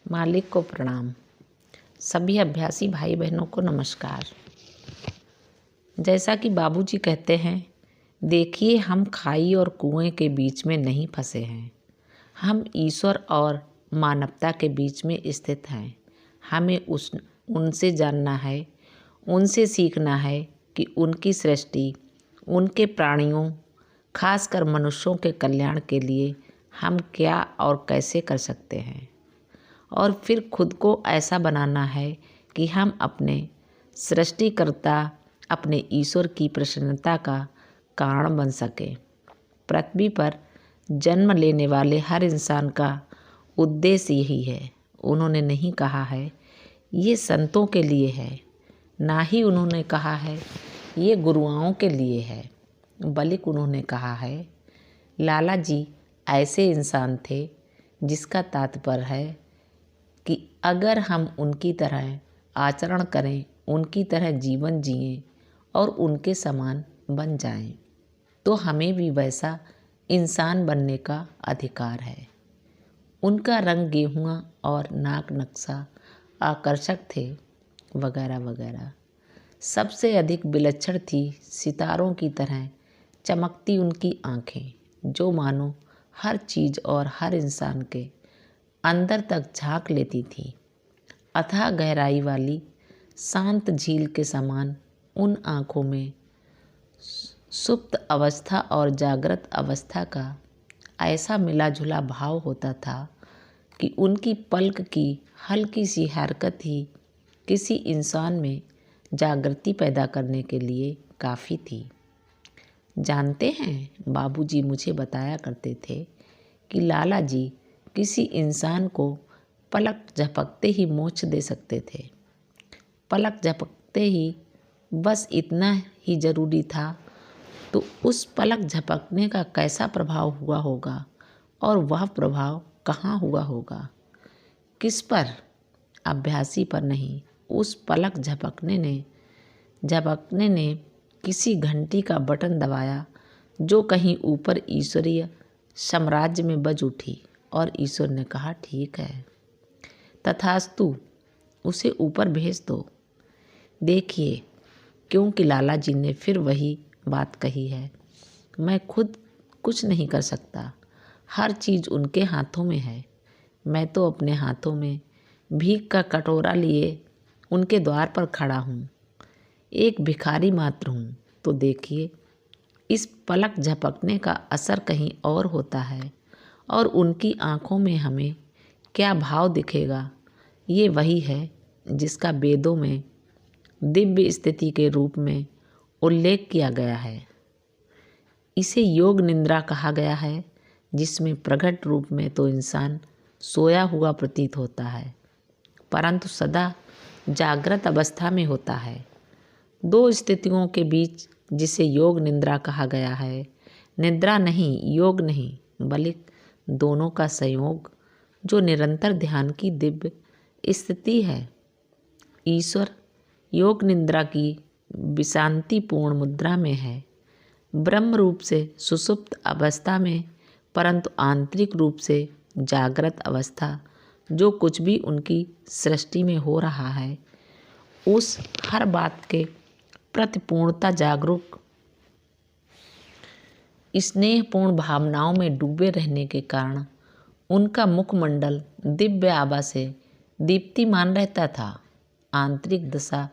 मालिक को प्रणाम। सभी अभ्यासी भाई बहनों को नमस्कार। जैसा कि बाबूजी कहते हैं, देखिए हम खाई और कुएं के बीच में नहीं फंसे हैं। हम ईश्वर और मानवता के बीच में स्थित हैं। हमें उनसे जानना है, उनसे सीखना है कि उनकी सृष्टि, उनके प्राणियों, खासकर मनुष्यों के कल्याण के लिए हम क्या और कैसे कर सकते हैं। और फिर खुद को ऐसा बनाना है कि हम अपने सृष्टिकर्ता, अपने ईश्वर की प्रसन्नता का कारण बन सके। पृथ्वी पर जन्म लेने वाले हर इंसान का उद्देश्य यही है। उन्होंने नहीं कहा है ये संतों के लिए है, ना ही उन्होंने कहा है ये गुरुओं के लिए है, बल्कि उन्होंने कहा है लाला जी ऐसे इंसान थे जिसका तात्पर्य है कि अगर हम उनकी तरह आचरण करें, उनकी तरह जीवन जिएं और उनके समान बन जाएं, तो हमें भी वैसा इंसान बनने का अधिकार है। उनका रंग गेहुआ और नाक नक्शा आकर्षक थे, वगैरह वगैरह। सबसे अधिक विलक्षण थी सितारों की तरह चमकती उनकी आँखें, जो मानो हर चीज़ और हर इंसान के अंदर तक झांक लेती थी। अथाह गहराई वाली शांत झील के समान उन आँखों में सुप्त अवस्था और जागृत अवस्था का ऐसा मिला जुला भाव होता था कि उनकी पलक की हल्की सी हरकत ही किसी इंसान में जागृति पैदा करने के लिए काफ़ी थी। जानते हैं, बाबूजी मुझे बताया करते थे कि लाला जी किसी इंसान को पलक झपकते ही मोक्ष दे सकते थे। पलक झपकते ही बस इतना ही ज़रूरी था, तो उस पलक झपकने का कैसा प्रभाव हुआ होगा और वह प्रभाव कहाँ हुआ होगा, किस पर? अभ्यासी पर नहीं। उस पलक झपकने ने किसी घंटी का बटन दबाया जो कहीं ऊपर ईश्वरीय साम्राज्य में बज उठी और ईश्वर ने कहा ठीक है, तथास्तु, उसे ऊपर भेज दो। देखिए, क्योंकि लाला जी ने फिर वही बात कही है, मैं खुद कुछ नहीं कर सकता, हर चीज़ उनके हाथों में है। मैं तो अपने हाथों में भीख का कटोरा लिए उनके द्वार पर खड़ा हूँ, एक भिखारी मात्र हूँ। तो देखिए, इस पलक झपकने का असर कहीं और होता है और उनकी आँखों में हमें क्या भाव दिखेगा, ये वही है जिसका वेदों में दिव्य स्थिति के रूप में उल्लेख किया गया है। इसे योग निद्रा कहा गया है, जिसमें प्रकट रूप में तो इंसान सोया हुआ प्रतीत होता है, परंतु सदा जागृत अवस्था में होता है। दो स्थितियों के बीच जिसे योग निद्रा कहा गया है, निद्रा नहीं, योग नहीं, बल्कि दोनों का संयोग जो निरंतर ध्यान की दिव्य स्थिति है। ईश्वर योग निद्रा की विशांतिपूर्ण मुद्रा में है, ब्रह्म रूप से सुषुप्त अवस्था में, परंतु आंतरिक रूप से जागृत अवस्था। जो कुछ भी उनकी सृष्टि में हो रहा है, उस हर बात के प्रति पूर्णता जागरूक स्नेहपूर्ण भावनाओं में डूबे रहने के कारण उनका मुखमंडल दिव्य आभा से दीप्तिमान रहता था। आंतरिक दशा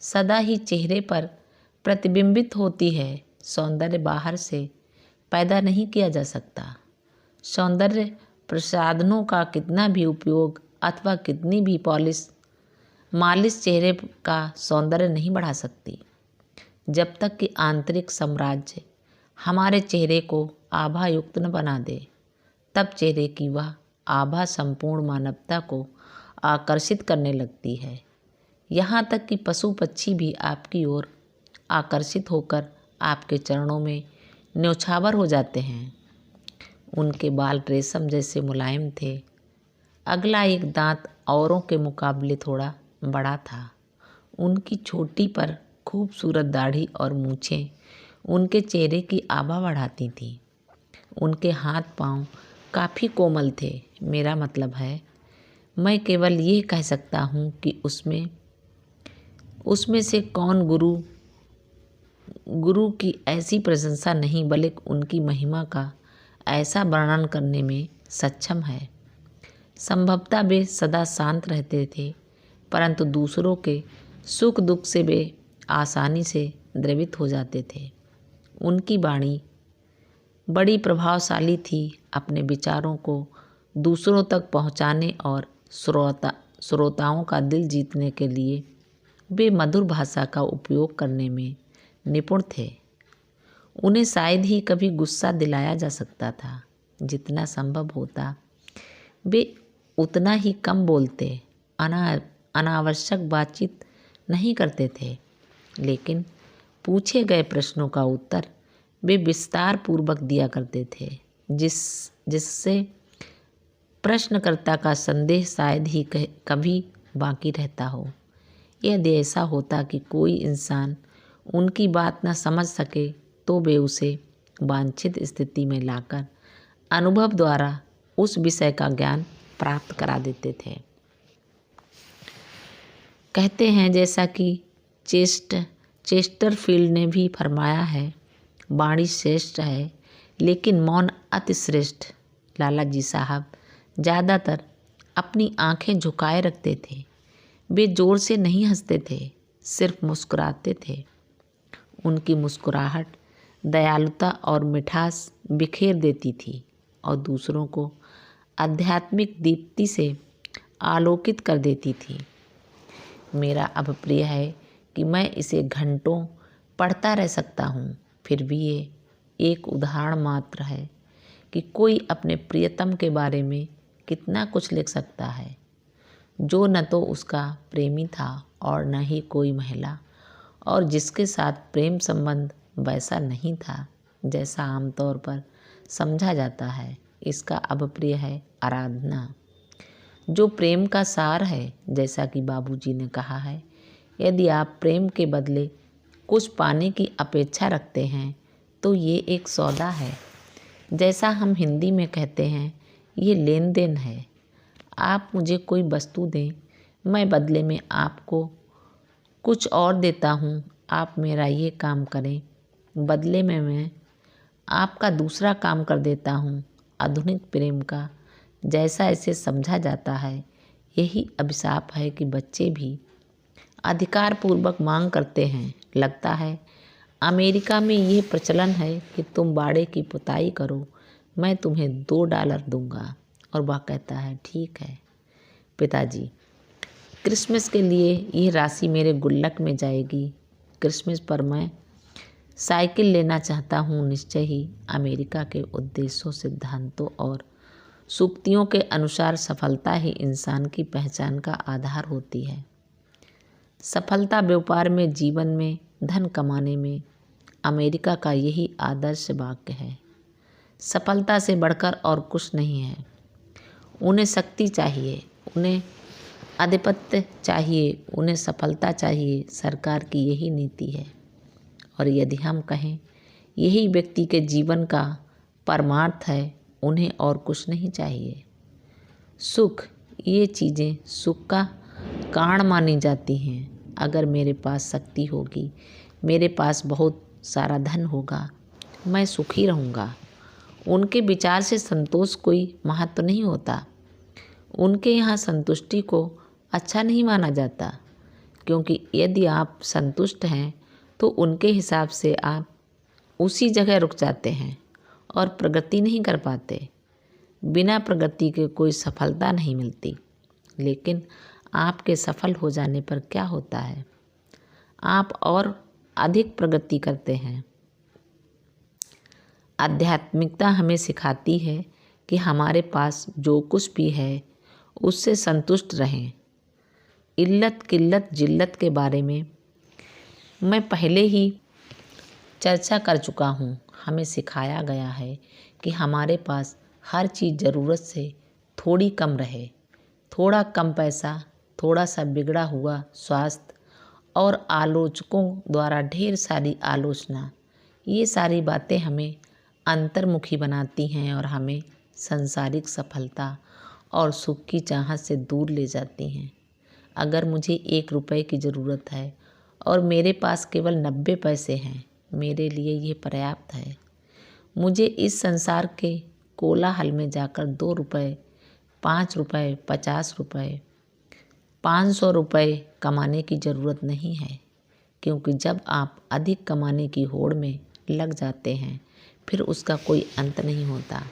सदा ही चेहरे पर प्रतिबिंबित होती है। सौंदर्य बाहर से पैदा नहीं किया जा सकता। सौंदर्य प्रसाधनों का कितना भी उपयोग अथवा कितनी भी मालिश चेहरे का सौंदर्य नहीं बढ़ा सकती। जब तक कि आंतरिक साम्राज्य हमारे चेहरे को आभा युक्त न बना दे, तब चेहरे की वह आभा संपूर्ण मानवता को आकर्षित करने लगती है। यहाँ तक कि पशु पक्षी भी आपकी ओर आकर्षित होकर आपके चरणों में न्यौछावर हो जाते हैं। उनके बाल रेशम जैसे मुलायम थे। अगला एक दांत औरों के मुकाबले थोड़ा बड़ा था। उनकी छोटी पर खूबसूरत दाढ़ी और मूछें उनके चेहरे की आभा बढ़ाती थीं। उनके हाथ पांव काफ़ी कोमल थे। मेरा मतलब है मैं केवल ये कह सकता हूँ कि उसमें से कौन गुरु की ऐसी प्रशंसा नहीं बल्कि उनकी महिमा का ऐसा वर्णन करने में सक्षम है। संभवतः वे सदा शांत रहते थे, परंतु दूसरों के सुख दुख से वे आसानी से द्रवित हो जाते थे। उनकी वाणी बड़ी प्रभावशाली थी। अपने विचारों को दूसरों तक पहुंचाने और श्रोताओं का दिल जीतने के लिए वे मधुर भाषा का उपयोग करने में निपुण थे। उन्हें शायद ही कभी गुस्सा दिलाया जा सकता था। जितना संभव होता वे उतना ही कम बोलते, अनावश्यक बातचीत नहीं करते थे, लेकिन पूछे गए प्रश्नों का उत्तर वे विस्तार पूर्वक दिया करते थे, जिससे प्रश्नकर्ता का संदेह शायद ही कभी बाकी रहता हो। यदि ऐसा होता कि कोई इंसान उनकी बात न समझ सके तो वे उसे वांछित स्थिति में लाकर अनुभव द्वारा उस विषय का ज्ञान प्राप्त करा देते थे। कहते हैं, जैसा कि चेस्टरफील्ड ने भी फरमाया है, वाणी श्रेष्ठ है लेकिन मौन अति श्रेष्ठ। लाला जी साहब ज़्यादातर अपनी आंखें झुकाए रखते थे। वे जोर से नहीं हंसते थे, सिर्फ मुस्कुराते थे। उनकी मुस्कुराहट दयालुता और मिठास बिखेर देती थी और दूसरों को आध्यात्मिक दीप्ति से आलोकित कर देती थी। मेरा अभिप्राय है कि मैं इसे घंटों पढ़ता रह सकता हूँ, फिर भी ये एक उदाहरण मात्र है कि कोई अपने प्रियतम के बारे में कितना कुछ लिख सकता है, जो न तो उसका प्रेमी था और न ही कोई महिला, और जिसके साथ प्रेम संबंध वैसा नहीं था जैसा आमतौर पर समझा जाता है। इसका अभिप्राय है आराधना, जो प्रेम का सार है। जैसा कि बाबूजी ने कहा है, यदि आप प्रेम के बदले कुछ पाने की अपेक्षा रखते हैं तो ये एक सौदा है। जैसा हम हिंदी में कहते हैं, ये लेन देन है। आप मुझे कोई वस्तु दें, मैं बदले में आपको कुछ और देता हूँ। आप मेरा ये काम करें, बदले में मैं आपका दूसरा काम कर देता हूँ। आधुनिक प्रेम का जैसा इसे समझा जाता है, यही अभिशाप है कि बच्चे भी अधिकारपूर्वक मांग करते हैं। लगता है अमेरिका में यह प्रचलन है कि तुम बाड़े की पुताई करो, मैं तुम्हें $2 दूंगा। और वह कहता है, ठीक है पिताजी, क्रिसमस के लिए यह राशि मेरे गुल्लक में जाएगी। क्रिसमस पर मैं साइकिल लेना चाहता हूँ। निश्चय ही अमेरिका के उद्देश्यों, सिद्धांतों और सूक्तियों के अनुसार सफलता ही इंसान की पहचान का आधार होती है। सफलता व्यापार में, जीवन में, धन कमाने में अमेरिका का यही आदर्श वाक्य है। सफलता से बढ़कर और कुछ नहीं है। उन्हें शक्ति चाहिए, उन्हें आधिपत्य चाहिए, उन्हें सफलता चाहिए। सरकार की यही नीति है। और यदि हम कहें यही व्यक्ति के जीवन का परमार्थ है, उन्हें और कुछ नहीं चाहिए। सुख, ये चीज़ें सुख का कारण मानी जाती हैं। अगर मेरे पास शक्ति होगी, मेरे पास बहुत सारा धन होगा, मैं सुखी रहूँगा। उनके विचार से संतोष कोई महत्व नहीं होता। उनके यहाँ संतुष्टि को अच्छा नहीं माना जाता, क्योंकि यदि आप संतुष्ट हैं तो उनके हिसाब से आप उसी जगह रुक जाते हैं और प्रगति नहीं कर पाते। बिना प्रगति के कोई सफलता नहीं मिलती। लेकिन आपके सफल हो जाने पर क्या होता है? आप और अधिक प्रगति करते हैं। आध्यात्मिकता हमें सिखाती है कि हमारे पास जो कुछ भी है उससे संतुष्ट रहें। इल्लत, किल्लत, जिल्लत के बारे में मैं पहले ही चर्चा कर चुका हूँ। हमें सिखाया गया है कि हमारे पास हर चीज़ ज़रूरत से थोड़ी कम रहे। थोड़ा कम पैसा, थोड़ा सा बिगड़ा हुआ स्वास्थ्य और आलोचकों द्वारा ढेर सारी आलोचना, ये सारी बातें हमें अंतर्मुखी बनाती हैं और हमें सांसारिक सफलता और सुख की चाहत से दूर ले जाती हैं। अगर मुझे 1 रुपये की ज़रूरत है और मेरे पास केवल 90 पैसे हैं, मेरे लिए ये पर्याप्त है। मुझे इस संसार के कोलाहल में जाकर 2 रुपये, 5 रुपये, 50 रुपये, 500 रुपये कमाने की ज़रूरत नहीं है, क्योंकि जब आप अधिक कमाने की होड़ में लग जाते हैं फिर उसका कोई अंत नहीं होता।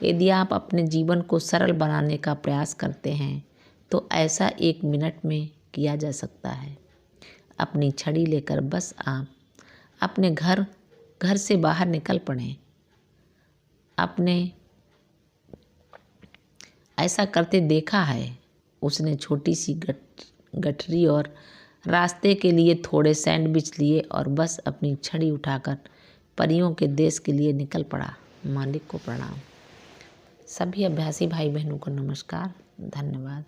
यदि आप अपने जीवन को सरल बनाने का प्रयास करते हैं तो ऐसा 1 मिनट में किया जा सकता है। अपनी छड़ी लेकर बस आप अपने घर से बाहर निकल पड़ें। आपने ऐसा करते देखा है? उसने छोटी सी गठरी और रास्ते के लिए थोड़े सैंडविच लिए और बस अपनी छड़ी उठाकर परियों के देश के लिए निकल पड़ा। मालिक को प्रणाम। सभी अभ्यासी भाई बहनों को नमस्कार, धन्यवाद।